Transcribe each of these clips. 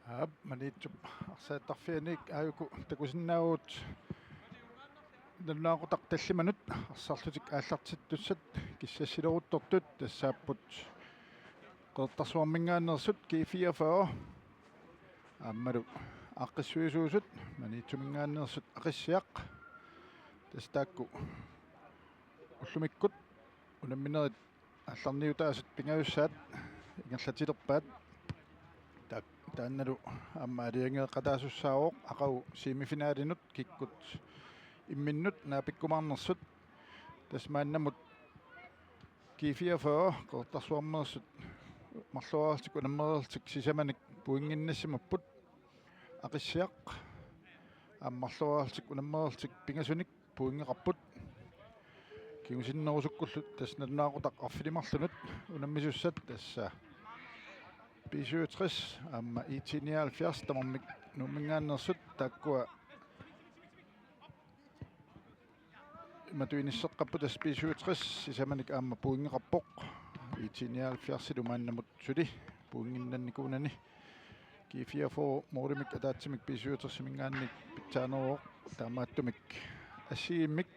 Ab manitsup arsaattarfianik aayuku takusinnaavut nalnaaqutaq tallimanut arsaarlutik aallartittussat kissassiloruttortut tassaapput qertarsuarmingaannersut G44 аммалу аққиссуисуусут манитсумингааннерсут ақиссиақ тастаакку уллумиккут унамминерит алларниутаасут пингаюссаат ингерлатилерпаат таанналу амма алиангеэққатаасуссаавоқ ақау семифинаалинут киккут имминнут наапиккумаарнерсут тасмааннамут G44 qertarsuarmerсут марлуаартик унаммерерлтик сисаманик пуингиннассимаппут ақиссиақ аммарлуаартик унаммерерлтик пингасуник пуингеқарпут киусиннерусуккуллут таснернаақутақ арфилимарлунут унаммисуссат тасса B67 амма IT79 тамармик нуммингааннерсут тааккуа матуиниссеққаппу тас B67 сисаманик аама пуингеқарпоқ IT79 лумааннамут сули пуингиннанникуунани G44 моримик атаатсимик B67 мингаанник питсаанероо таамааттумик ассииммик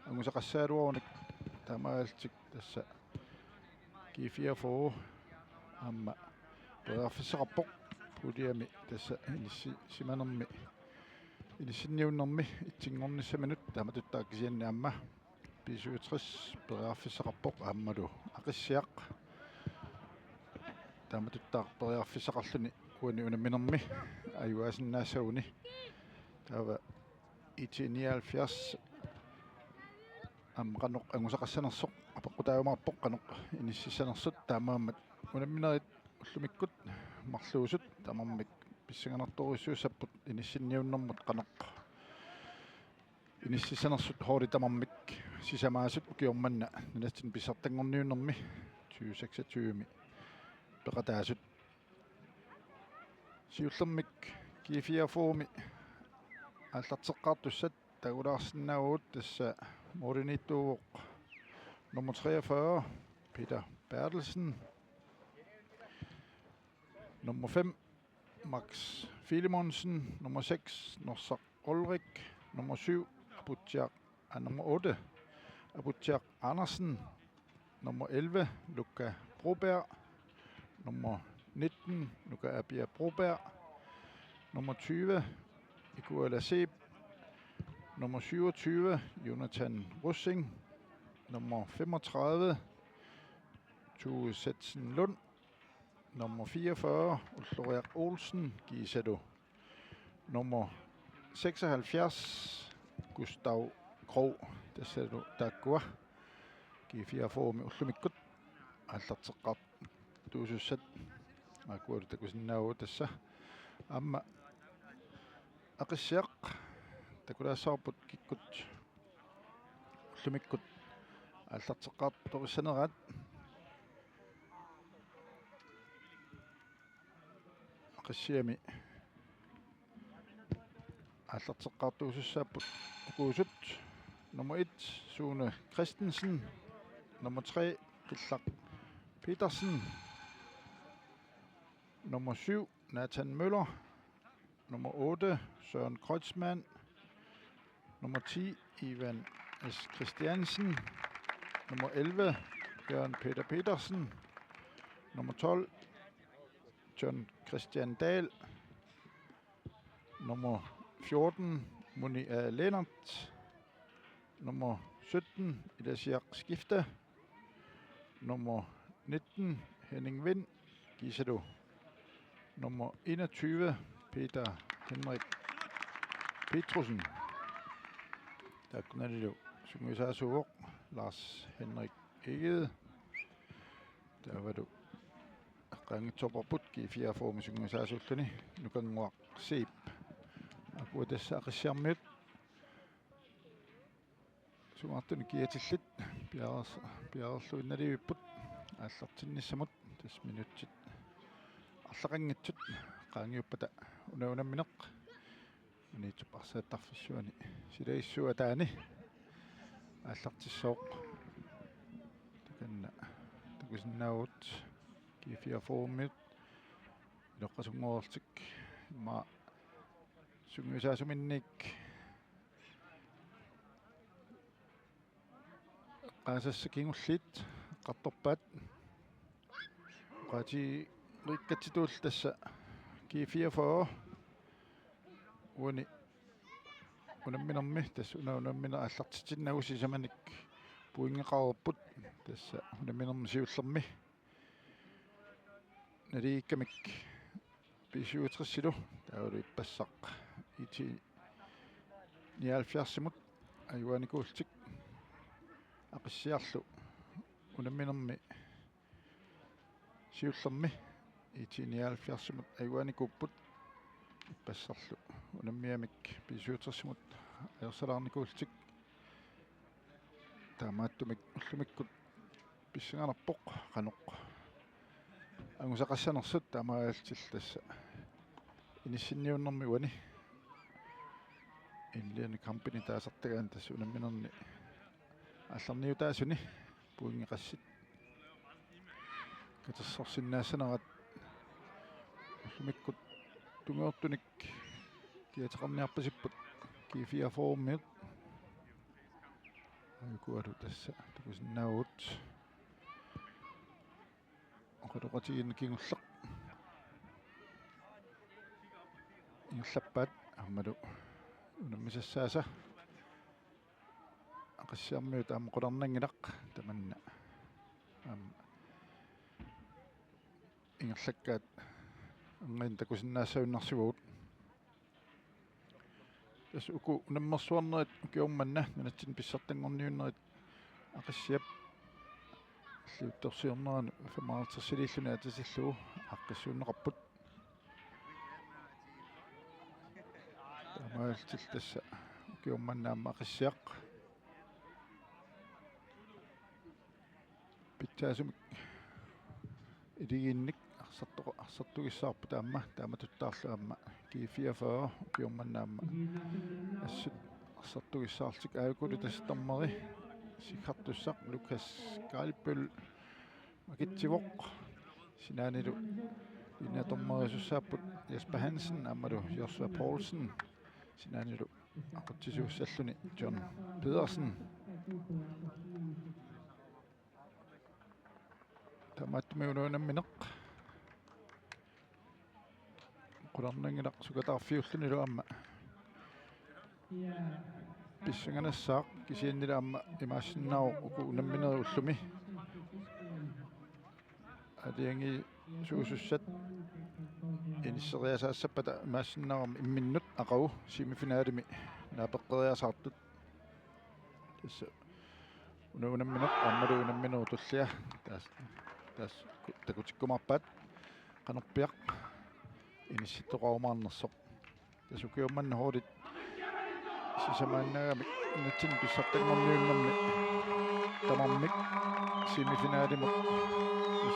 ангусақассаалуарник таамаалтик тасса G44 амма пеэрфиссеқарпоқ пулиами тасса симанерми илиссинниуннэрми итсингорниссаминут тааматуттааккисианни амма B67 пеэрфиссеқарпоқ ааммалу ақиссиақ тааматуттаар пеэрфиссеқарлуни уани унамминерми аюаасиннаассауни таава IT79 аммақанеқ ангусақассанерсоқ апеққутаавамаарпоқ қанеқ иниссиссанерсут таамааммат унамминерит уллумиккут марлуусут тамармик писсаганерторуссуусаппут иниссинниуннэрмут қанеқ иниссиссанерсут хоори тамармик сисамаасут укиорманна налатсин писсартангорниуннэрми 2026ми пеқатаасут сиуллэрмик G44ми ааллартеққартуссат тагулаарсинаавут тасса моринитуувоқ nummer 43 Peter Bertelsen, nummer 5 Max Filimonsen, nummer 6 Norsaq Ulrik, nummer 7 nummer 8 Abutjak Andersen, nummer 11 Luca Broberg, nummer 19 Luca Abia Broberg, nummer 20 Iguala Seb, nummer 27 Jonathan Russing, nummer 35 Tue Setsen Lund, nummer 44 Ulrik Olsen Gisado, nummer 76 Gustav Krog Tasado Dagua G44 med ullumikkut аллартеққар туусуссат акуалу такусиннааву тасса амма ақиссиақ такулаассаарпут киккут уллумиккут аллартеққар ториссанераат ақиссиами аллартеққар туусуссааппут укуусут nummer 1 Sune Christensen, nummer 3 Killak Petersen, nummer 7 Nathan Møller, nummer 8 Søren Kreutzmann, nummer 10 Ivan S. Christiansen, nummer 11 Bjørn Peter Petersen, nummer 12 John Christian Dahl, nummer 14 Moni A. Lennart, nummer 17 Ilasiak Skifte, nummer 19 Henning Vind Gisado, nummer 21 Peter Henrik Petrussen, der kunne det jo synge sig så Lars Henrik Egede, der var du ringe topper putki 4 form synge sig så nu kan ngok sep aku det sarisjammet sumartun kiatillit piarluinnaливиппут ааллартинниссамут тас минутсит арлақангитсут qaangiuppata unaunammineq unitsup arsaattarfissuani silaissua taani ааллартиссооq takanna takusinnaavut G44 mit noqqasungortik ma sungisaasuminnik qasassakingullit qartorpaat qaati rikkatituul tassa kiifiafaa unamminermi tassa unammina аллартитиннагуси саманик puingeqarupput tassa unamminermi siullermi naliikkamik pisuutrissilu taulu ippassaq iti 79 ayuanikuultik aqissiarlu unamminermi siullermi iti 79 ayuanikupput ippassarlu unammiamik pisuutrissimut ajersalaarnikuultik taamaattumik ullumikkut pissanganarpoq qanuq angusaqassanersut taamaaltil tassa inissinniunnermi uani illiani company taasartagaan tassa unamminerni алларниутаасуни пуингеқассит катассорсиннаассанерат уллумиккут тунгеортуник киатеқарниарпасиппут кифиафоормиут айкуалу тасса такусиннаагут оқалоқатигин кингуллеқ ингерлаппаат аммалу унаммисассааса aqassiarmiut aam qularnangilaq tamanna ingerlakkaat angin takusinnaassaunnarsugut tas uku unammersuarnerit ukiummanna nanatsin pissartangorniunnerit aqassiap alliuttorsiorneranu 35 atasilluu aqqissuunneqarput tamaaltil tassa ukiummannaamma aqassiaq pitsaasumik iliginnik arsartugissaarpu taamatuttaarlu aamma kiifiafaa ukiummannaamma assut arsartugissaartik aayukuli tastarmeri sikhartussaq Lukas Kalpøl makitsivoq sinaanilu linnatormerisussaaput Jesper Hansen aammalu Joshua Poulsen sinaanilu aqutsisuussalluni John Pedersen тамааттумиунуунамминеқ qulарнангилақ сукатаарфиуллуниlu аама писсанганассаақ кисианнила аама имаассиннаару уку унамминери уллуми алианги суусуссат иниссериасаассаппата имаассиннаарами имминнут ақагу семифинаалими наапеққериасаартут тасса унамминеқ аамалу унамминеру туллиа тас такутиккумарпаат qanerpiaq iniсситтоqarumaarnersoq tasukиумманна хоолит сисамааннаагами натсин писсартангорниуннэрми тамармик семифинаалимут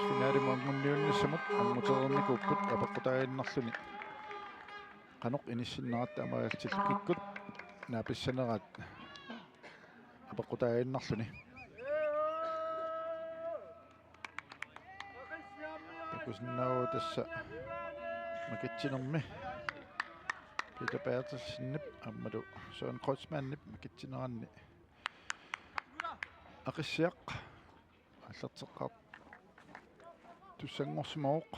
финалимут мунниуннассамут аммутерерникуппут апеққутаагиннарлуни qaноқ иниссиннераат амаалтил киккут нааписсанераат апеққутаагиннарлуни kusnau tassa makitsinnermi Peter Bertelsen ammalu Søren Kreutzmann makitsinneranni aqissiaq аллартеққар туссангорсимаоқ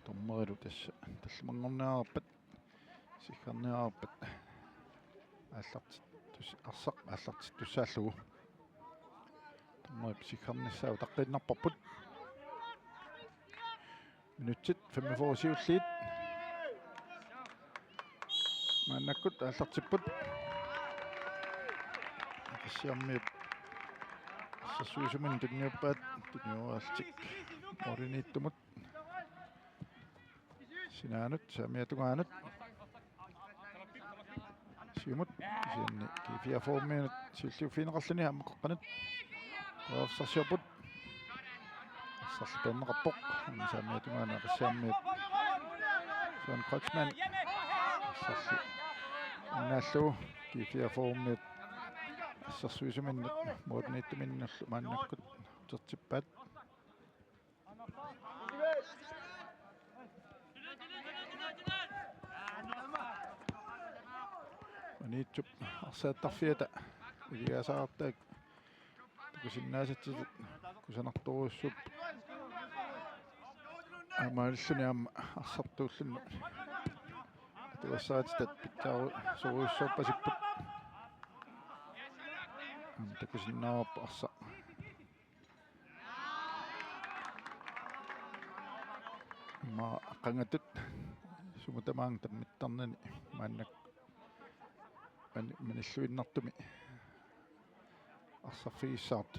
тормерилу тасса таллимангорниараппат сиккарниараппат алларт тус арсақ алларт туссааллугу тормерил сиккарниссаау таққиннарпарпут минутсит 45 сиуллиит мааннаккут аллартиппут ассиармиуп ассасуисумин тунниуппаат тунниуаалтик ориннииттумут синаанут самиатугаанут сиумут сианни кифиаформиинут сиуллиуффинеқарлуни ааммаққанут профессорсиорпут сарлпернеқарпоқ самиатугаана ақиссаармиут Søren Kreutzmann сарли иннааллу кифиаформиут ассерсуисуминнут муутнииттуминнерлу мааннаккут тертиппаат Anitsup arsaattarfiata iligasaartaak tukusinnaasatsit kusanarturuussup амааллуни аама арсартууллунну туассаатитат питтаару соруйуссууппасиппут такусиннаарпа арса ма qangatut sumutamaang tammittarnani maannak manilluinnartumi арсарфигиссаарт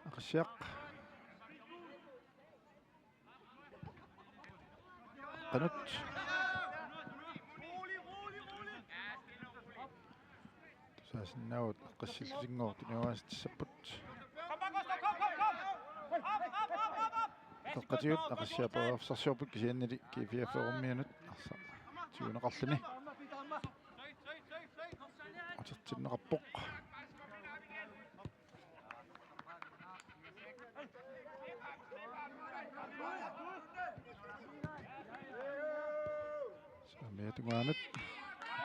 ақсиақ qanut тусаасиннаавут аққассиллусингоор тунаваастиссаппут тоққатиут ақассиапаавсарсиорпут кисианнали кифиаферуммианут арса тиунеқарлуни атертиннеқарпоқ самиатугаанут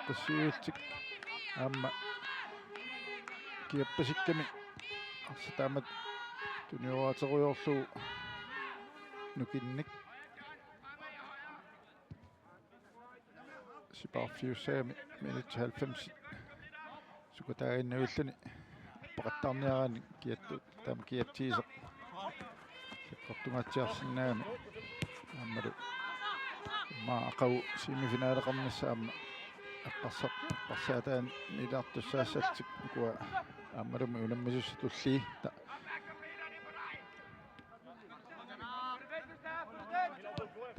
қассиултик аама киаппасикками арсатаамат туниуаатеруйорлу нукинник сипарфиуссаами минут 90 сукатаагиннавиллани пақаттарниараани киатту таама киатсиисеқ саққартунгатсиарсинаами аамалу ма ақау семифинаалеқарнissaама аққарсаатаан нилаартуссаассалтик куа аамалуми уламмисуссатуллии та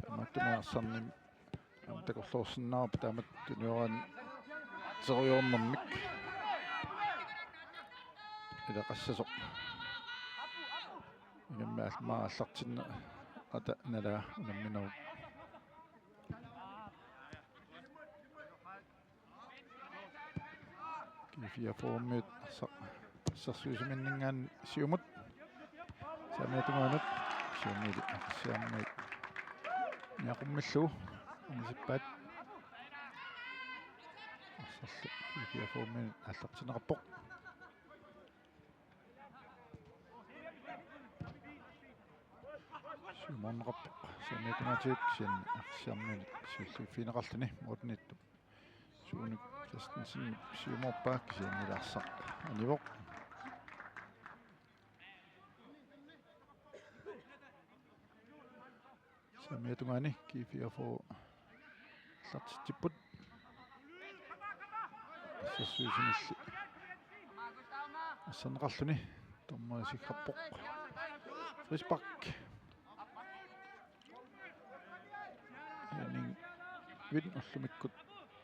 таматтумаарсарним амтакорлуорсиннаарпа таамат туниораан теруйорнэрмик илақассасоқ игаммаал мааллартинна ата нала унамминеру кифиа формит сарсуисиминнингаан сиумут самиатугаанут сиумили сиаммит яқуммиллу амисиппаат ассарлу кифиа формит аллартинеқарпоқ сиуморнеқарпоқ самиатугаатиит сиан арсиармини сиуллуффинеқарлуни муутнитту сууник Christensen сиуморпаак сианнилаарсақ анивоқ самиатугаани кифиафо лартиттиппут сассуисимилли ассанеқарлуни тормаасиккарпоқ фриспак янин вин уллумиккут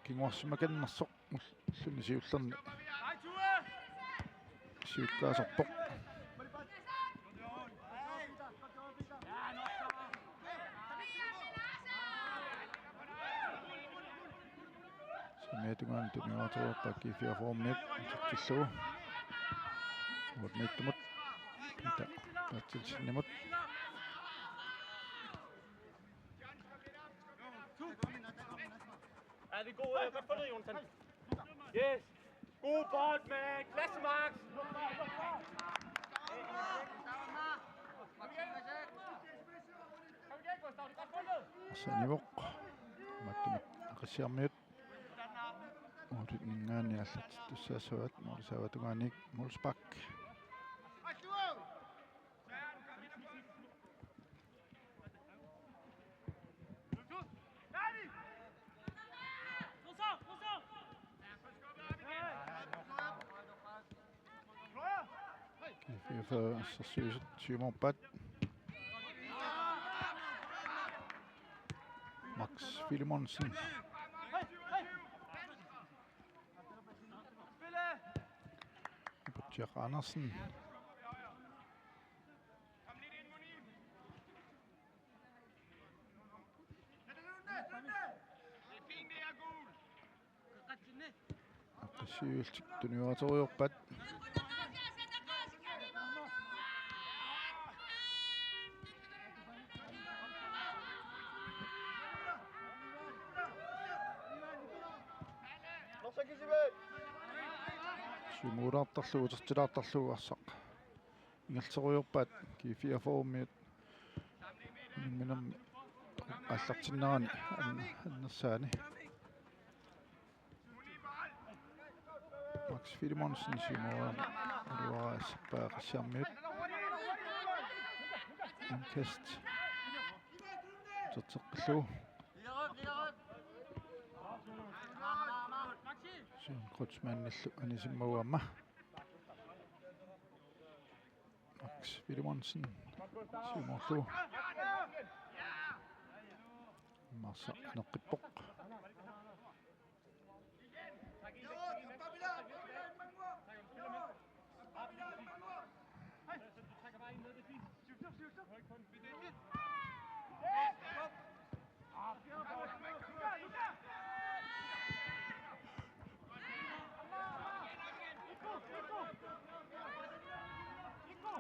кингуарсимаканнерсоқ уллуни сиуллерни сиуккаасарпоқ самиатугаан туниуатеруарпаа кифиаформит тиллугу мутниттумут пита патсилсиннимут Ja, det er god. Godt fundet, Jonathan. Yes. God bold med klasse, Max. Asanivoq mattumit aqassiarmiut uutningaani allat tussaasuat mulisaavatugaaniik mulspak for så Simon Bad Max Filimonsen Butcher Andersen Syyltik tunuatoriorpat Sumuuraartarlugu tertilaartarlugu arsaq ingerteruйорпаат кифиафоормиут минам аллартиннерани аннерсаани Max Fidemonsen sumuuraani алуараассаппаақассиармиут инкаст тотеққиллу Søren Kreutzmann-nillu anisиммауамма Max Fidemonsen sumuurlu Marsa neqqippoq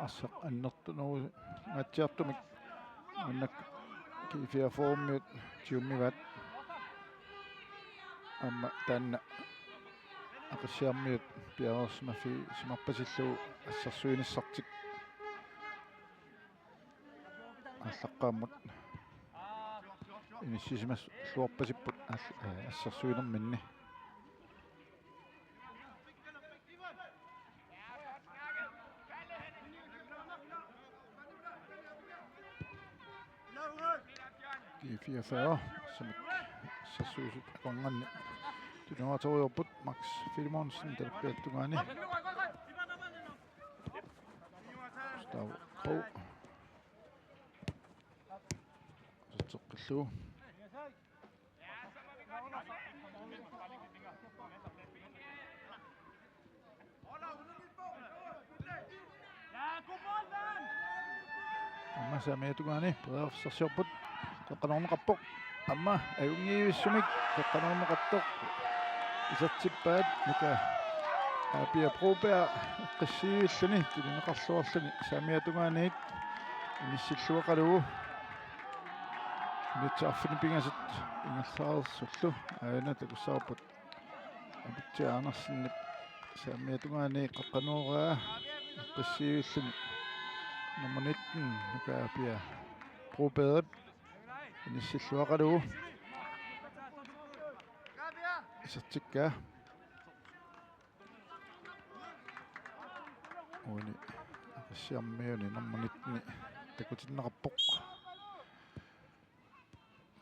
Assaq annertunugu natsiartumik annak kifiafoormiut tiummivat amma tanna aqassiarmiut piarersmafi simarpasillugu assarsuinissartik аллаққааммут иниссисимас луорпасиппут ассарсуинерминни G44 samik assarsuusut aqanganni tunuatoriorput Max Fidemonsen talappiattugaani Gustav Krog Qillu Amma saamiatugaani pereersersiorput teqqanorneqarpoq amma ajungiivissumik teqqanorneqartoq isartippaat nika aapia proopea qissiivilluni tilineqarluarluni saamiatugaaniit inissilluaqalugu Nitsaarfini pingasat ingersaarsullu aana takussaarput apittiaanarsinnip saamiatugaani qaqqanuuraa qissiivilluni nummer 19 nukaapia probeerip inissilluaqalugu isartikkaa uuni aqissiarmiuni nummer 19 takutinneqarpoq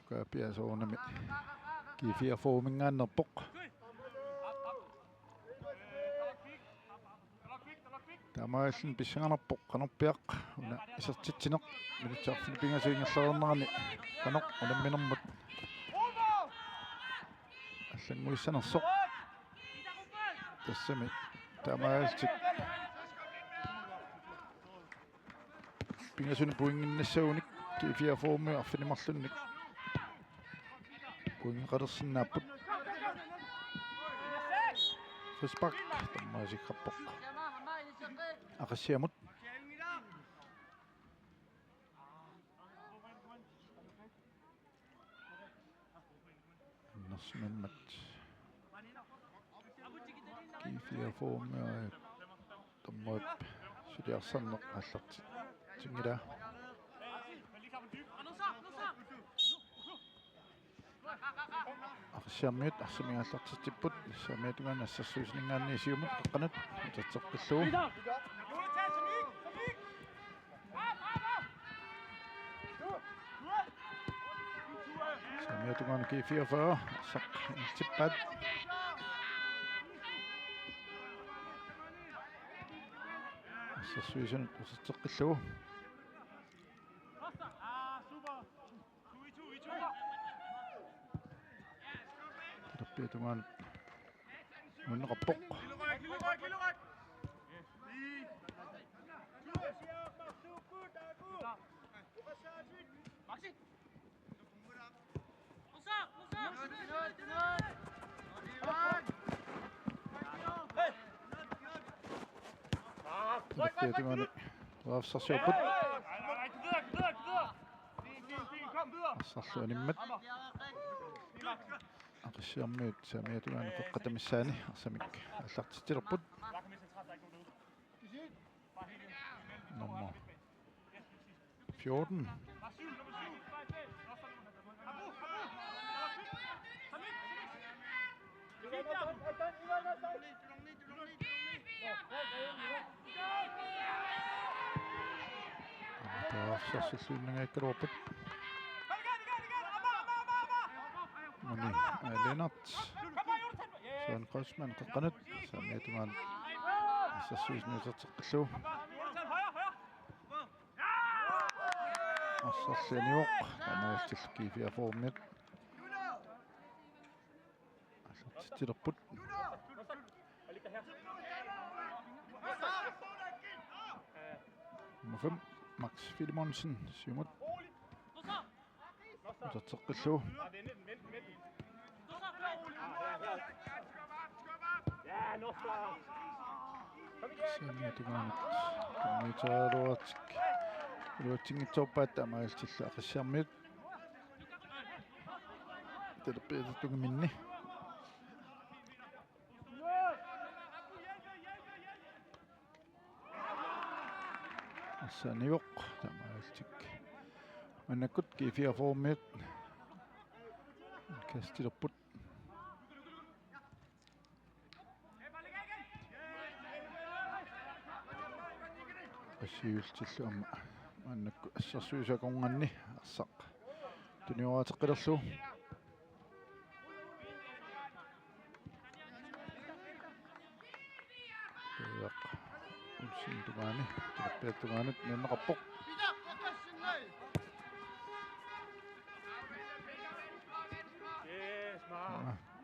Kapia soonami kifia foomingaannerpoq Tamaallin pissanganarpoq qanorpiaq una isartitsineq minutsaarfini pingasiingerlaernerani qanoq unamminermut аллангуиссанерсоq тассами тамаалтик пингасуни пуингиннассагуник кифия фооми арфинимарлунник Qarersinnaaput Frisbak tammaasiqqarpoq aqassiamut annersmimmat kifiafoormiaat tammaat suliarsarneq алларти тингила Aqassiarmiut arsumigallartitipput saamiatugaan assarsuusningaanni isiumut qaqqanut tatseqqillugu saamiatugaan G44 saq tippat assarsuisunut tatseqqillugu Tappiatugaan munneqarpoq Tappiatugaan vaafsarsiorput assarluanimmat aqassiarmiut saamiatugaani qaqqatamissaani arsamik аллартитилерпут nummer 14. Afsarsilluunagaikkaluarput muni Lennart Søren Kreuzmann qaqqanut saamiatugaan assarsuisnuuserteqqallu assarlianiuq amailtilki fiaformiat аллартитилерпут Nummer 5 Max Filemonsen Simut userteqqallu saamiatugaanut kummiteraluartik luatingitsorpaat amailtilla aqassiarmiut telepeetutugiminni assaniuq tamailtik mannakkut kiifiaformiut kastilerput assiultilluama manakku assarsuisaqornganni arsaq tuniuarateqqalerlu tuaq ulsintugaani telepeatugaanut niannaqarpoq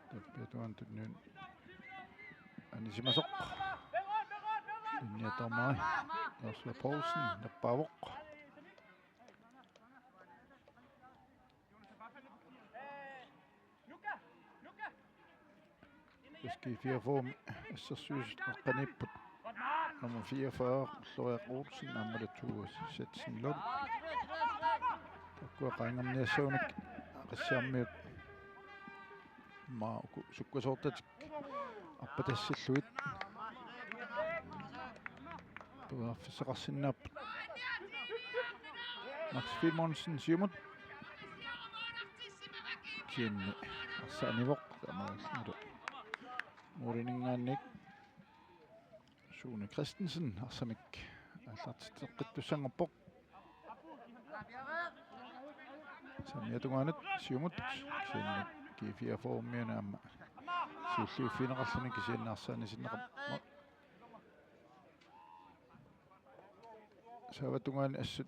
telepeatugaan tunniun anisimasoq linniatormari Joshua Poulsen nappaavoq Eski 44 assarsuisut qaqqaniipput nummer 44 Florian Olsen ammale 2 Setsen Lund takkua qaangamniassaunik aqassiarmiut maaku sukkasoortatik arpatassilluit puaffisaqarsinnaappat Max Filemonsen Simut kiinni arsaanivoq amaallunut Moriningaannik Sune Christensen arsamik аллартитеққиттуссангорпоқ самиатугаанут сиумут сиинник кифиаформиуна амма сиуллиуффинеқарлуни кисианнаарсаани синнеқарма саватугаани ассут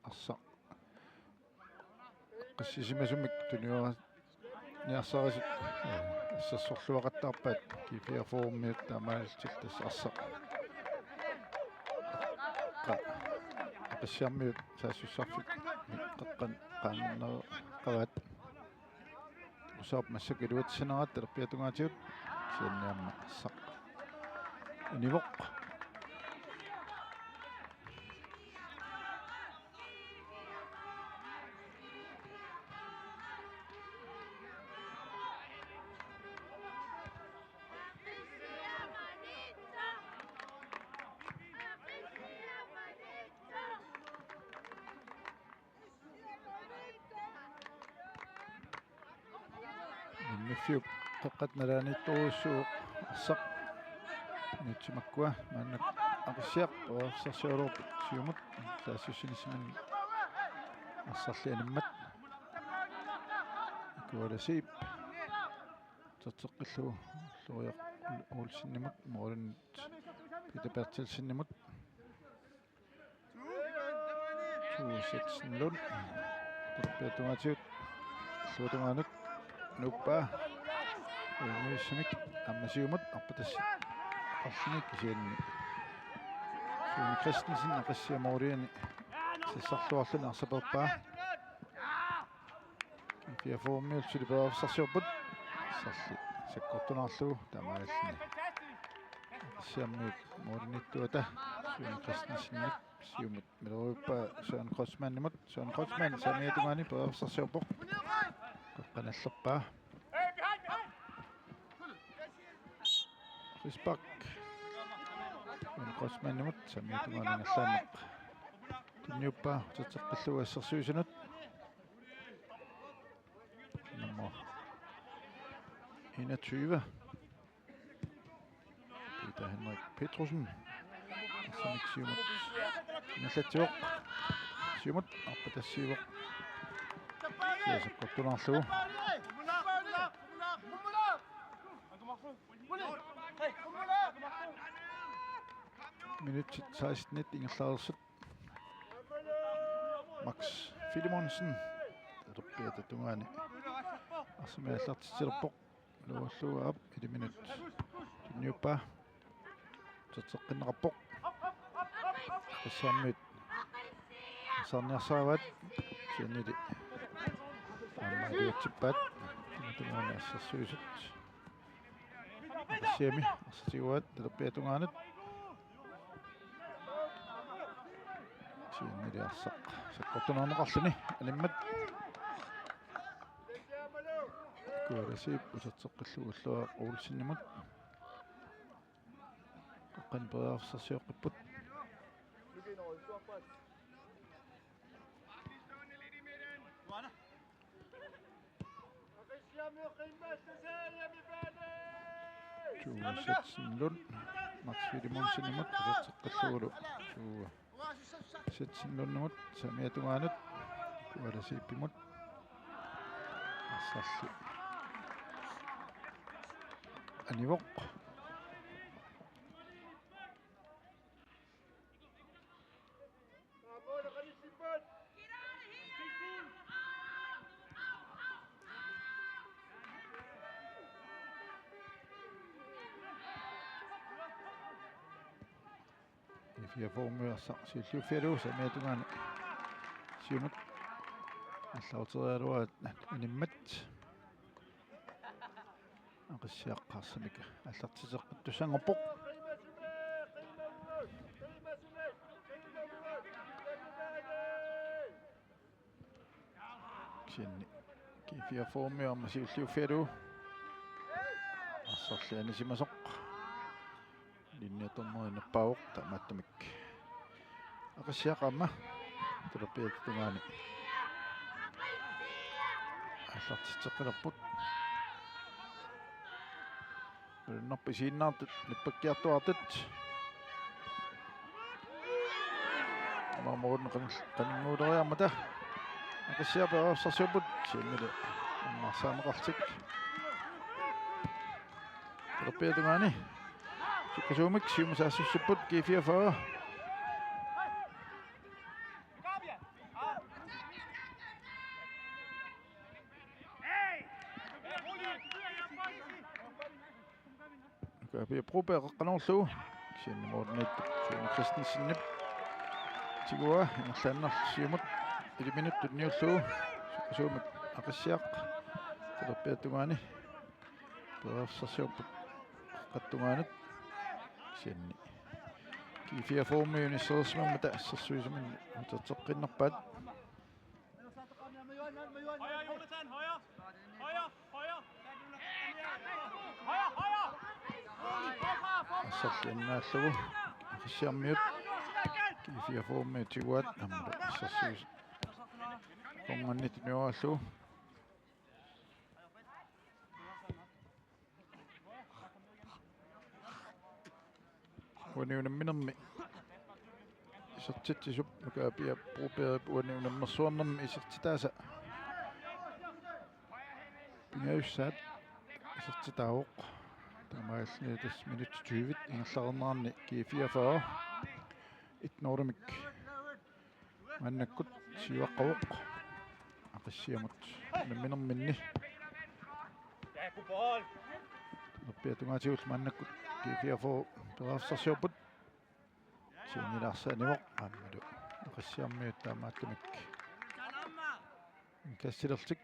арсақ қиссисимасумик туниуара ниарсарисут ассассорлуақаттаарпаат кифиаформиут таамаалтил тас арсақ qassiarmiut saasussaarfik qaqqan qaannero qavat usaap massakiluatsinarat terpiatungaatigut sianniamma saq univoq Fiuk qaqqatnalaaniittoruissuuq arsaq nitsumakkua maannak aqsiaq oarsarsiororput siumut taassussinismin arsarlianimmat kualasiip terteqqillu Florian Olsennimut Morland Peter Bertelsinnimut Setsen Lund terpeatugaatigut suutungaanut nuppaa Myyssimik ammasiumut arpatas arsinik sianni Sune Christensen aqassiamoriani sissarluarlun arsaperpaa kifiaformiul suliperavissarsiorput sarli sakkortunarlugu tamaallinni siammiut morinittuata Sune Christensennik siumut mileruippaa Søren Kreuzmann samiatugaani peravissarsiorpoq qaqqanallerpaa Risbak. Qosmanimut samiatumaanangerlaanaq. Tinniuppa tateqqillugassersuusunut. Nummer 21. Peter Henrik Petersen. Samik siumut. Nassatuoq. Siumut arpatassiuoq. Siasaqortunarlugu. Minutit 16 ingerlaarsut. Max Filimonsen. Terpiata tungaani. Arsumiallartissilerpoq. Luulluga ap 1 minut. Tinniuppa. Tatseqqinneqarpoq. Qissaammiut. Sarniarsaavat. Siannili. Ammaaliutsippaat. Tungaani assarsuusut. Siami assatiguat terpiatungaanut. Siannili arsaq. Saqqortunaarneqarluni animmat. Kuarasiip usatseqqillugulluaq uulsinnimut. Qaqqan periarsassiuqqipput. Setsinlun Max Filimonsenimut usatseqqillugulu. Setsinlunnimut samiatugaanut. Kuarasiippimut. Assarlu. Anivoq. Formuersa siulluuffialu samiatugaani siumut allauterialuat animmat aqissiaqqaarsamika allartiseqquttussangerpoq sinni kifia formuerma siulluuffialu assarliani simasoq linniatornerinnerpauq taamaattamik aqassiaqaamma terpiatugaani аллартитеққилерпут норпи сииннаартут ниппаккиартуартут мааморун канингуулериармата ақиссиапераассарсуупут сииннили марсаанеқартик терпиатугаани суккасуумик сиумасаассуссиппут кифиафаа Kapi proberer qanorlu siannimornit suuna Christensen tigua ingerlaanner siumut 1 minut tunniullu suumik aqassiaq terpiatugaani peraassarsiupput qattugaanut sianni kifia formuunisserismammata assarsuisumin tateqqinnerpaat assarliannaallugu qissiarmiut kifia formuutiguat ammalu assarsuus qongannit nuallu uaniunamminermi isertitsisup nukaapia probeerip uaniunammersuarnermi isertitaasa pingaussaat isertitaawoq Tamaalni tas minut 20 ingerlaarnerarni kifia itnoorumik mannakkut siuaqqavuq aqissiamut namminerminni Terpiatungaatigut mannakkut kifia peraassarsiupput siinilaarsaanivoq aammalu aqissiarmiut taamaattamik kassilertik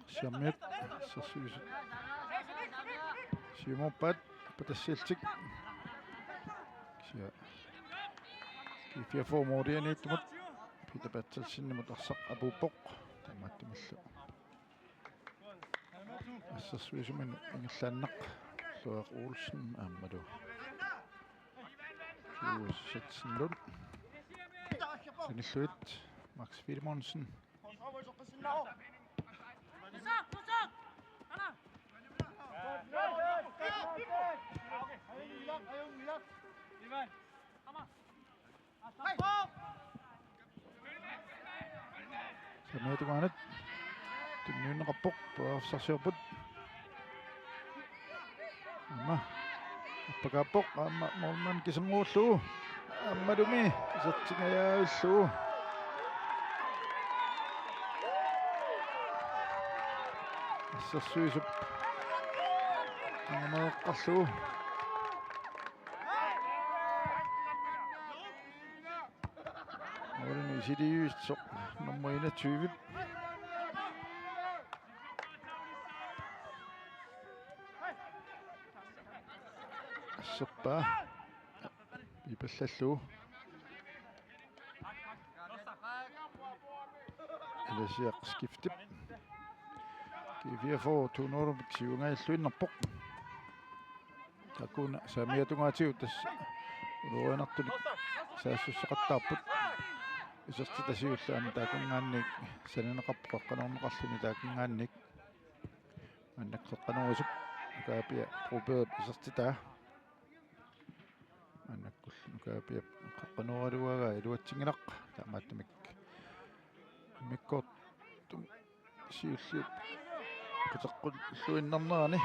Siammiat sassuusut siumorpaat patassialtik sia kifia formordianiittumut pitapaatsalsinnimut arsaq apuuppoq tammaattimallu assassuisumin ingerlaannaq Loer Olsen aammalu Satsenlund Nilluit Max Fidemonsen Sameetugaanat tunniunneqarpoq puaafsarsiorput amma appakaappoq aamma morman kisanguullu ammalumi isatsingayaavilluu assassuisup angameeqqarluu Olin isiliuissoq nummuina 20 Assappa ipallalluu Elasiaq skiftip kifia for tuunuorumik siungailluinnerpoq takuna saamiatungaatigut tas uluanartunik saassussaqattaarput isertitasiullaani taakungaannik sananeqarpoqaqqanorneqarluni taakungaannik annaqqeqqanuisup kaapia probeet isertitaa annakkullu kaapia qaqqanualuaga iluatsinginaq taamaattamik mikkoortum siulliut qiteqqulluinnernerani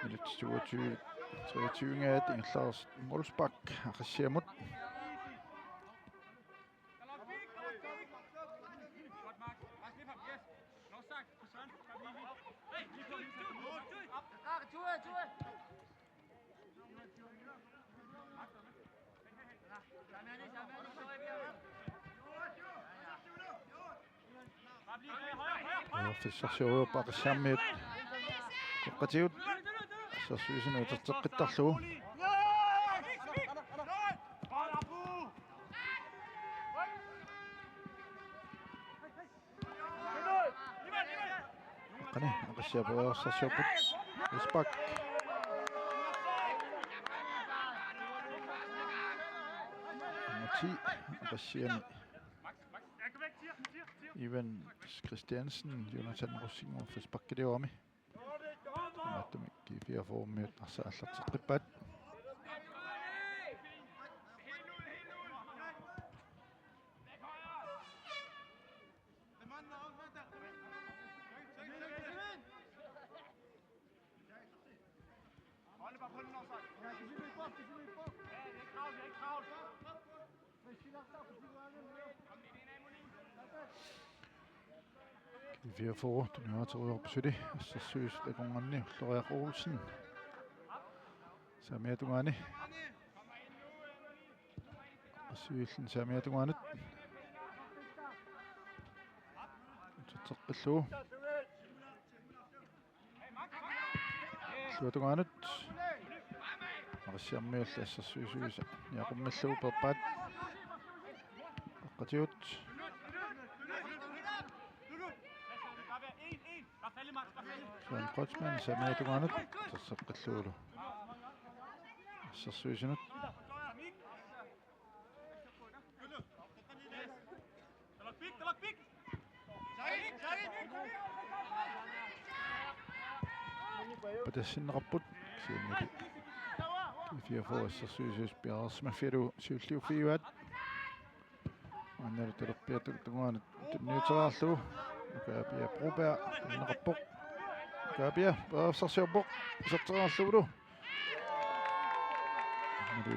ilutsuutu 23-ngaat ingerlaars Molsbak aqassiamut Fissarsiuruupaqassiammiut qoqqatigut assarsuisinu terteqqittarluu qani aqassiapuarsarsiorput Molsbak aqassiani Ivan Christiansen, Jonathan Rossingor Fisbakkiliormi. Mattamik kifia formiut arsaallarteqqippaat. Kifia for tunniateriorpusuli assassuislaqornarni Loer Olsen saamiatungaani assuillen saamiatungaanat terteqqilluu luatungaanut Marsiammiulla assassuisuisa niaqummallu perpaat qaqqatigut Sven Kotsman saamiatungaanut terseqqilluulu assassuisunut patassinneqarput siimili kifia for assassuisuus piarsmaffilu siulliufiuat annalu talerpiatugungaanut tunniuteraarluu kaapia probea inneqarpoq kaapia paafsarsiorpoq iserteraarlugulu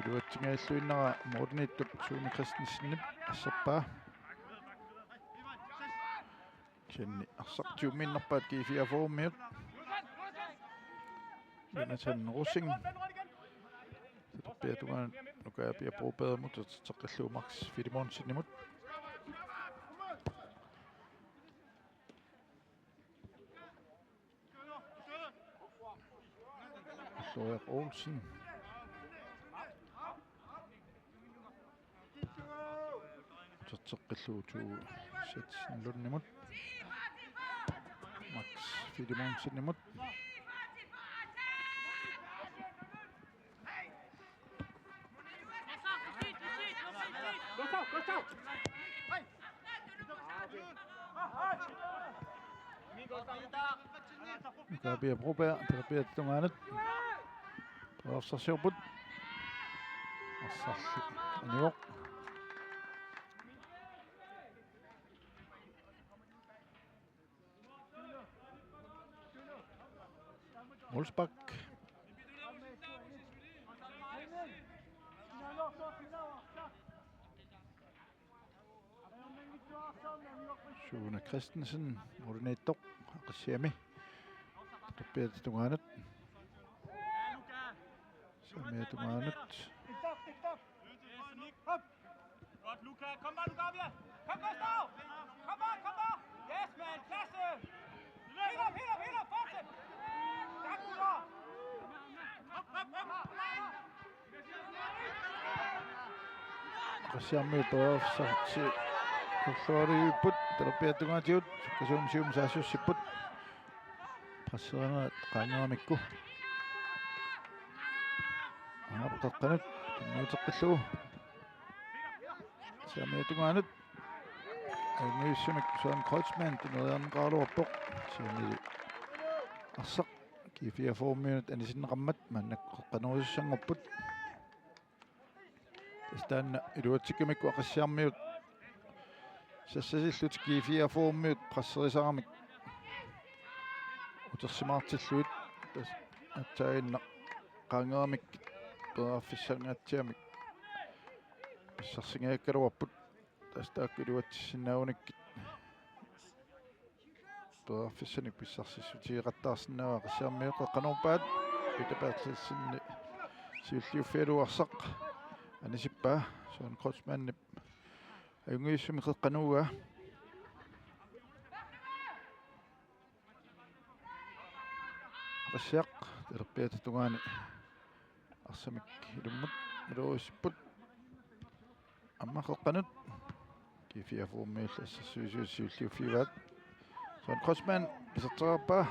Luatsingailluinnera Mordenittup Sune Christensen asserpaa Kenni arsartiumminnerpaat kifia formiut Jonathan Rossing Terpiatugaan nukaapia probeamut terteqqilluu Max Fidemonsenimut Ulluaq Olsen terteqqilluutuu satsinlunimut Max Fidemonsenimut Gabia Broberg terbiat tunganat Professor Assassi Aniok Wolfsbach Sune Christensen Ordinator Aqassiami terbiat tunganat Samia tunganat Godt, Luca. Kom bare, Luca, Bjerg. Kom, Gustav. Kom bare. Yes, man. Klasse. Helt op. Fortsæt. Tak, Luca. Op. Aqassiami Professor Ulluariupput terbiattungaatigut kasumsium saassussiput qasseranerat qaangeramikku aapqaqqanut kinniuteqqillugu Saamiatungaanut anguissumik Søren Kreutzmann tuneriarneqarluarpoq siamili arsaq kifia formiunut anisinneqammat mannaqqanurissanngorput tastaanna iluatsikkamikku aqassiarmiut sassasillут kifia formiut qasserisaramik utersimaartilluit tas atsainna qaangeramik peerfissangaatiamik Pissarsingaakkaluarput tastaakkiluatissinnaunikkit peerfissanik pissarssutiiqattaarsinnava qassiarmiuqqaqqanuupaat pitapaatlissinni siulliuffialuarsaq anisippaa Søren Kreutzmann ayungiissumi qeqqanuuga qassiaq terpiatatungaani arsamik ilummut iluussipput amma qeqqanut kifia formiulla assassuusiussiulliuffivaat Søren Kreutzmann iserterarpaa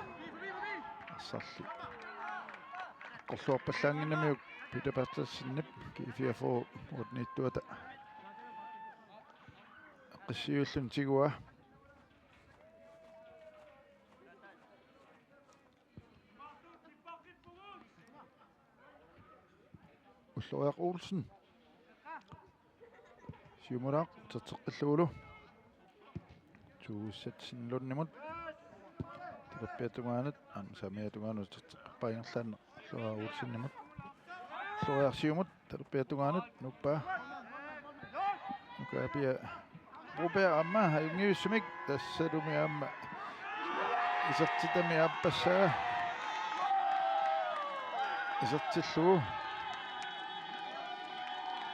assarli qorluarpallaanginnamiuk pitapaatlissinnip kifia for ordniittuata qissiullun tigua Ulluaq Olsen siumuraq terteqqilluulu tuussatsinlunimut terpiatungaanat saamiatungaanut terteqqippaingerlaanne Ulluaq Olsennimut Ulluaqsiumut terpiatungaanut nuppaa nukapia Broberg amma ayungiussumik tassalumi amma isertitami appassaa isertillugu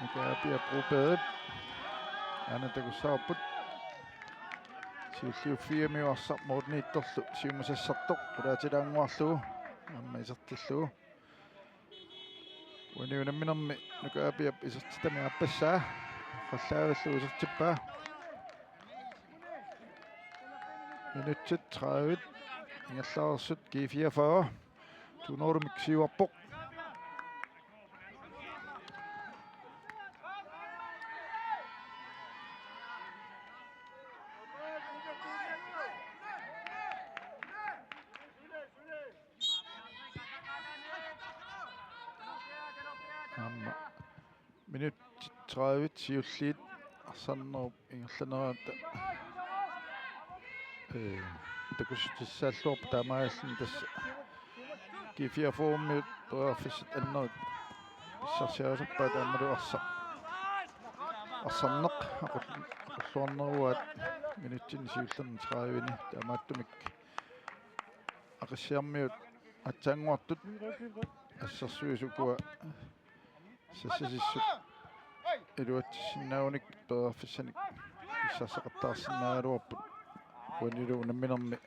nukapia Broberg anatakussaarput siulliuffiamiuarsaq muutniittorlu siumusassartoq ulaatilaanguarlugu amma isertillugu uniunamminermi nukapia isertitami appassaa qallaavalluu isertippaa minutsit 30 ingerlaarsut G44 tuunoorumik siuarpoq amma minutsit 30 siulliit arsannerup ingerlaneraata takussaalluarpa taamaagallan tassa kifia formiut peerfissit annerut issarsiarusarpaa taammalu arsarneq aqulluarneruat minutsin siullerni 30-ni taamaattumik aqassiarmiut atsaanguartut assarsuisukua sassasissut iluatissinnaaunik peerfissanik issarseqattaarsinnaaluarput wanilu namminermi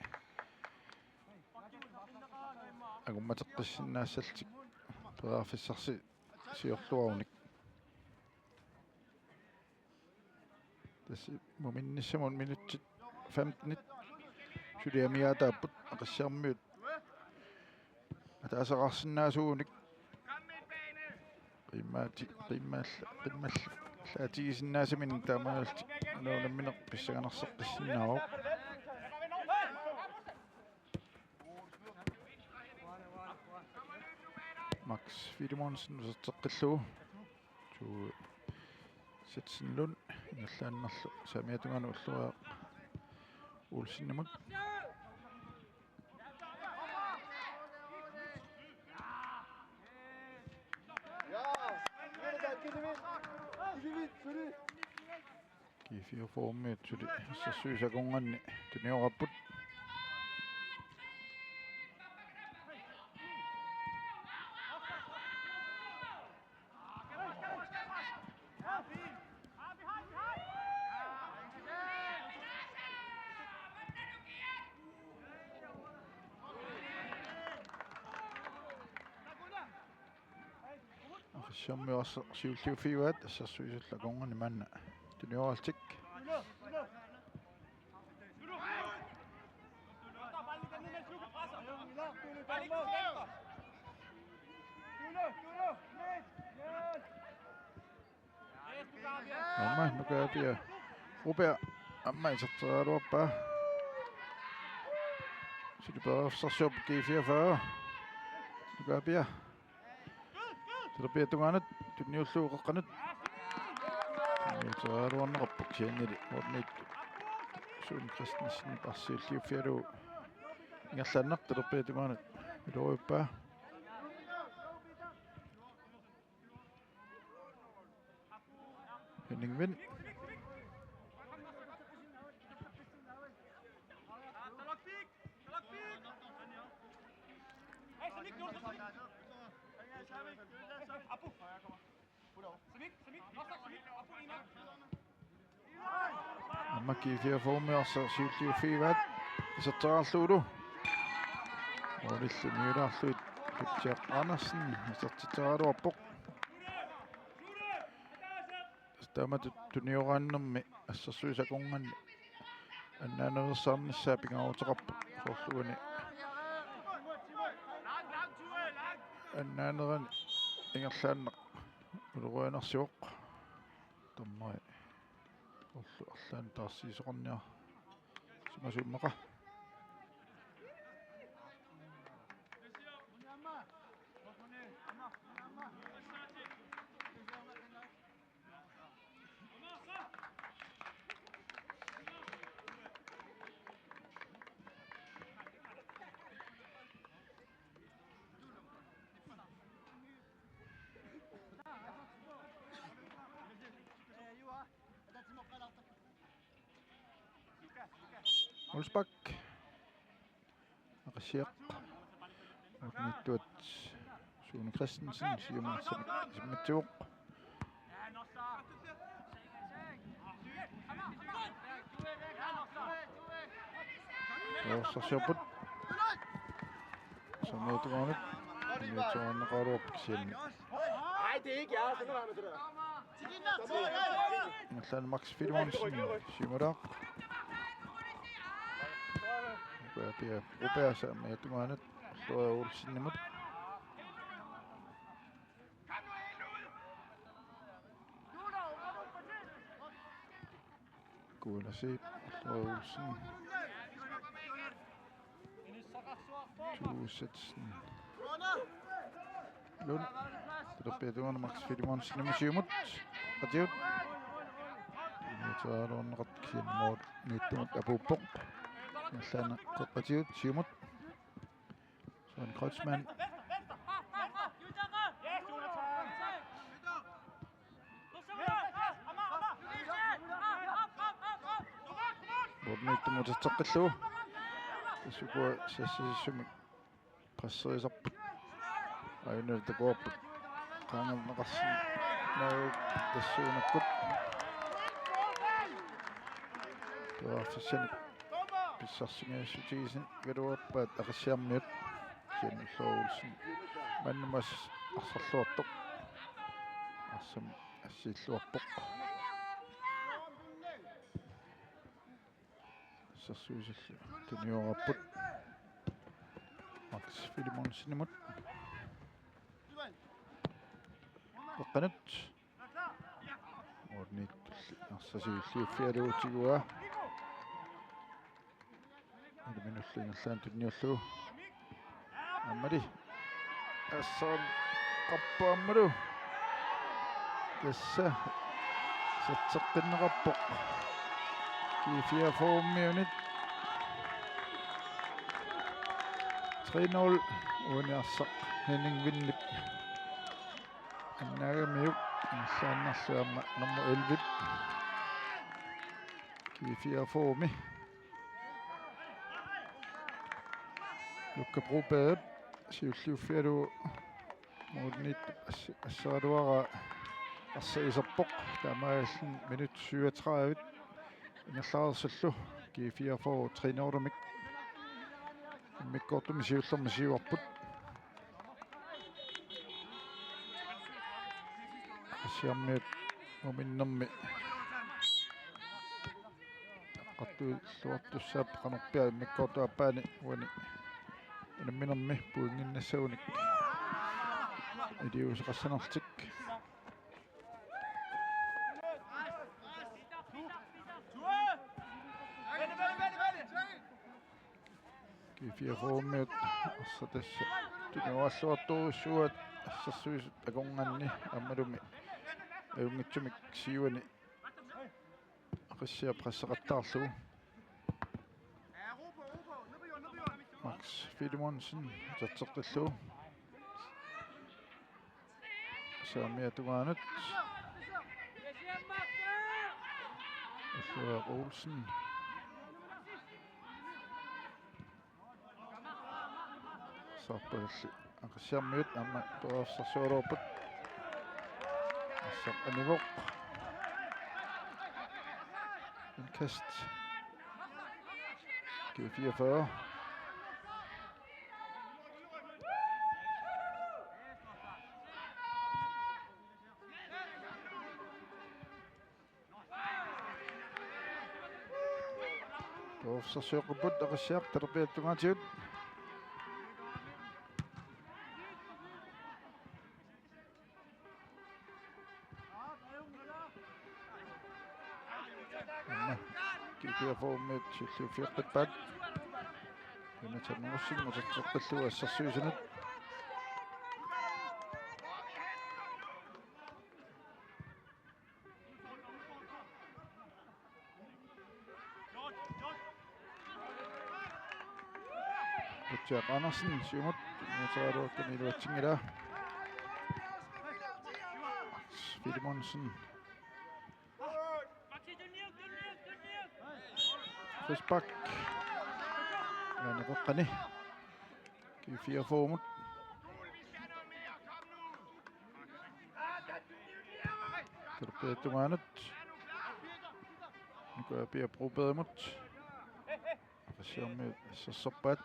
agummateqqissinnaassaltik Peqarfissarsi siorluarunik tassi muminnissamun minutsit 15 suliamiataaput aqassiarmiut ataasaqarsinnaasuunik qimmallatigisinnaasimin taamaalti anuunammineq pissaganarseqqissinnaavaq Max Fidemonsen userteqqillugu tuu Setsenlund ingerlaannarlu samiatunganu ulluraa Olsinnimut Kiifioformiut suli assassuisaqunganni tunioraput Aqassiarmiuarsa siulliufiuat assassuisullaqunganni manna tunioraltik Amma nukaapia Rupea amma isarteraaluarpaa siliperersarsuup kiifiafaa nukaapia terpiatungaanut tunniulluuqeqqanut teraaluarneqarpuk siannili orniittu suun Christensen parsiulliuffialu ingerlaannaq terpiatungaanut iluruippaa Henningvin Amma kiifiaformiarsa siulliuffiivaat iserteraalluulu orillu miulaarluit Pitjaq Andersen isertiteraaluarpoq Tamatut tunioraannermi assassuisaqunganni annaanerersаарnissaa pingaruteqarpu sorluuni annaanerani ingerlaanneq uluruanarsiuq tammai orlu arlaan taassiisoqarnia simasummeqa Olsbak aqassiaq ornittuat Sune Christensen simmitsiuq Orsarsarput sameetugaanut miutuarneqaluarpik Nej, det er ikke jeg. Så nu har med det der. Max Fidemonsen simuraq Rupea sameetugaanut Olsinnimut Kuulasip Olsen Setsen Lund terpiatuana Max Fidemonsen nimisiumut qatiut miutualuarneqarkianmuut niittumut apuuppoq nallana qoqqatiut siumut Søren Kreutzmann Borniittumut atteqqillugu tassukua sassissummik qasseriisarput ayunal takuarput qaangerneqarsin nau tassuunakkut tuarfissanik pissarsingiassutigisin galuarpaat aqassiarmiut siannulluurulsin mannumas арсарлуартоq арсам ассииллуарпоq сассуисаллу туниораппут Макс Филимонсинimut эққанут орнииттулли арсасииллиуффиалуутигуа минуллингерлаан тунниуллу аммали ассан қаппааммалу тасса сатсеққиннеқарпоқ кифиафоуммиунит 3-0 униарсақ Henning Winlip аннаагамиук инсааннарлуамма номер 11 кифиафоуми Lukka Broberg siulliuffialu muunniit assaaluara арсаисерпоқ таамааллин минут 37 ингерлаарсаллу кифиафоо 3-0 миккортуми сиуллерми сиуарпут ассиармиут уминнэрми qattuilluartussaap qanorpia mikkortuappaani uani unamminermi puinginnassaunik iliuseqassanertik кифиафоуммиут арсатасса тунуаллуартуусsuat ассарсуисут акорнганни аммалуми аюнгитсумик сиуани ақиссиа прессеқаттаарлугу Макс Филимонсен татсеққиллугу саамиатугаанут Ulrik Olsen сарпалли ақиссиармиут амма тоафсарсуалуарпут ассақ анивоқ Indkast G44 Toofsarsuuquput aqissiaq terpiattungaatigut кифиафоуммит силлуффиаққиппаат юнатаннерсин мутатсеққиллуа ассарсуисанут Jack Andersen siumut mutaaruukkani iluatsingila Filimonsen Frisbak Janeqeqqani kiffiafoomut terpeetumaanut Nikuapia Brobergmut Qassiarmi sassarpaat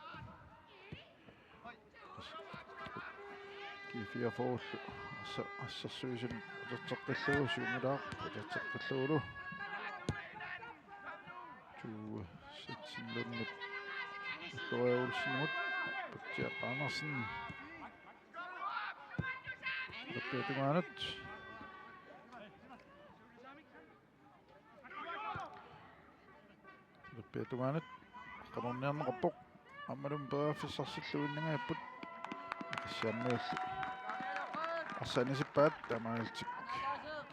кифиафоуллу ассарсуисин татсеққиллугу сиумилаа татсеққиллугулу туу ситсиллуннут уллориулсинмут Jack Andersen терпеетугаанут qamorniarneqarpoq аммалум пераффиссарсиллуиннгааппут ассиармиулли арсанисиппаат тамаалтик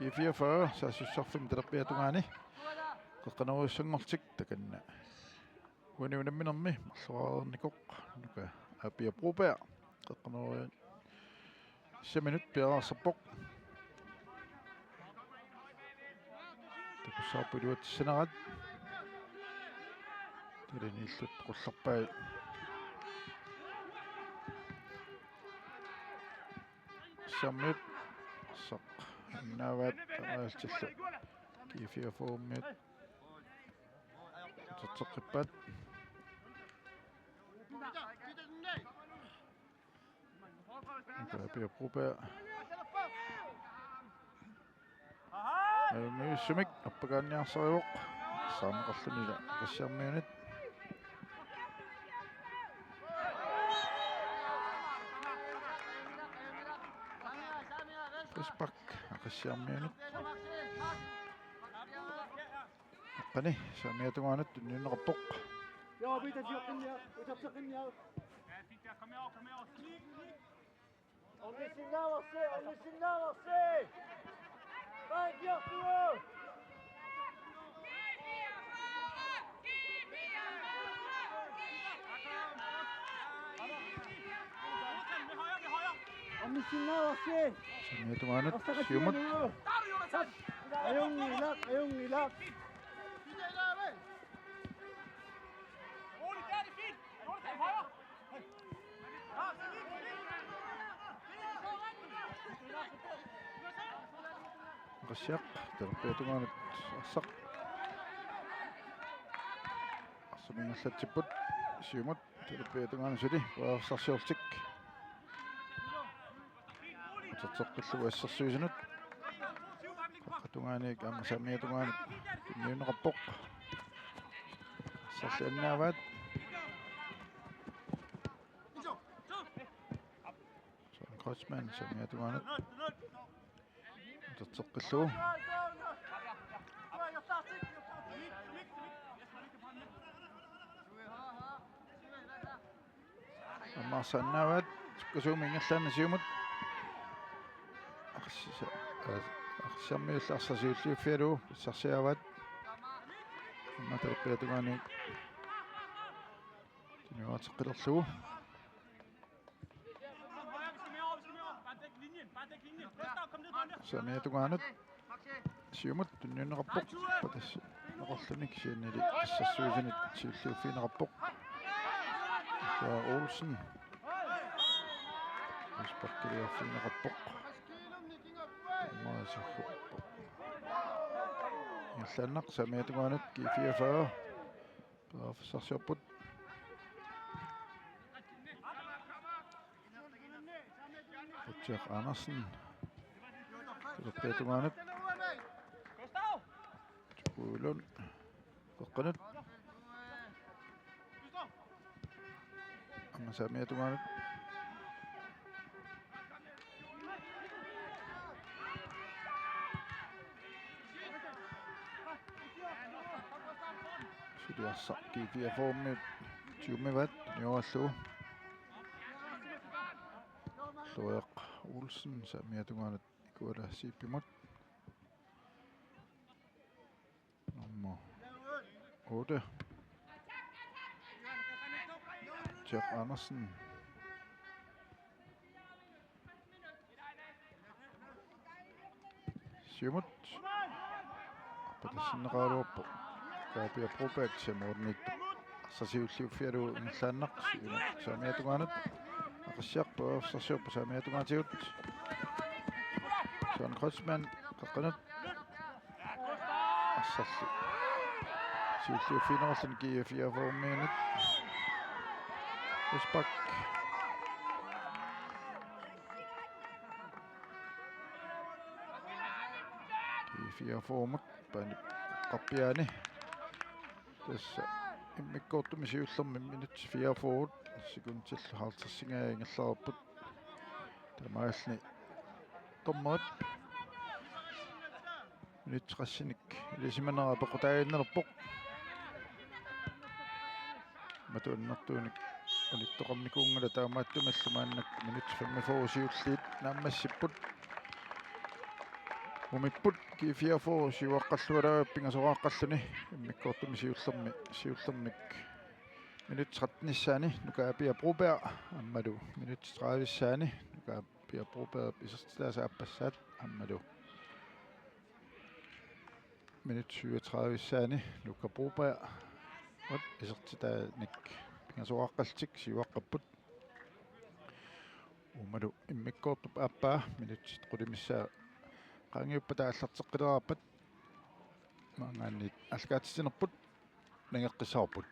G44 саасуссарфим телерпиатугаани qeqqaneruissunngortik takanna уани унамминерми марлуаарникоқ нука апиа Broberg qeqqaneruи 7 минут пиараарсарпоқ такуссаарпулуатсинерат талиниллут qullarpai саммит сақ нават таалчиллу кифиафоуммит татсеққиппаат Nukaapia Broberg. Myussumik appakaanniarsarivoq saamiqarlunila qassiarmiunit. Frisbak qassiarmiunit. Aqqani saamiatugaanut tunniunneqarpoq. Ja, bitte zurücknehmen. Bitte zurücknehmen. On est sur là, on est là, on sait. Vai, Björk! On est sur là, on sait. Saamiatugaanut siumut. Ayung ilak. Qassiaq terpeatugaanut arsaq. Arsumingallatsiput siumut terpeatugaanusuli paarsarsiortik. Atartoqqillugu assarsuisunut. Qaqqatugaanik amma saamiatugaanut tunniunneqarpoq. Sarsiannaavaat. Kotsman saamiatugaanut. Atartoqqillugu. Ammaarsaannaavaat sukkasuumingerlaanna siumut. Arsiarmiulla arsasiulliuffialu pissarsiaavaat. Amma terpeatugaani tinuateqqilerlugu. Saamiatugaanut siumut tunniunneqarpoq patas neqorlunik siannili assarsuisunit siulliuffiineqarpoq. Olsen ispakkiliarfiineqarpoq. Maasirruppoq. Illanaq saamiatugaanut G44 paafassarsiorput. Jack Andersen. Terpeatugaanut. Tuulun. Qaqqanut. Amma saamiatugaanut. Sidiarsa G44 tiumivat niuallugu. Loeq Olsen saamiatugaanut ikuala siippimut. Nummer 8. Jack Andersen. Siumut. Patassinneqaaluarpo. Kaapia Broberg samuorniittu. Arsasiulliuffialu ingerlaannaq saamiatugaanut. Aqassiarpa arsarsiorpa saamiatugaatigut. Søren Kotsman qaqqanut. Arsarlu. Siulliuffiineqarlun G44 Frisbak. G44 paani qappiaani. Tässä immikkoortumisiullermi minut 44 sekuntillu hartarsingaa ingerlarput. Tamaalni tommat. Minut qassinik ilisimanera pequtaagiinnerpoq. Matuannertuunik unittoqarnikuungala taamaattumallumaannak minut 45 siulliit naammassipput. Umipput G44 siuaqqallualaapingasoraqqalluni immikkoortumisiullermik minut 13 Nukaapia Broberg ammalu minut 30 Nukaapia Broberg isertitaasa appassaat ammalu minut 37 Nuka Broberg isertitaanik pingasoraqqaltik siuaqqapput umalu immikkoortup appaa minut qulimissaa qaangiuppa taallarteqqileraappat maangaanniit alkaatissinerput nangeqqissaarput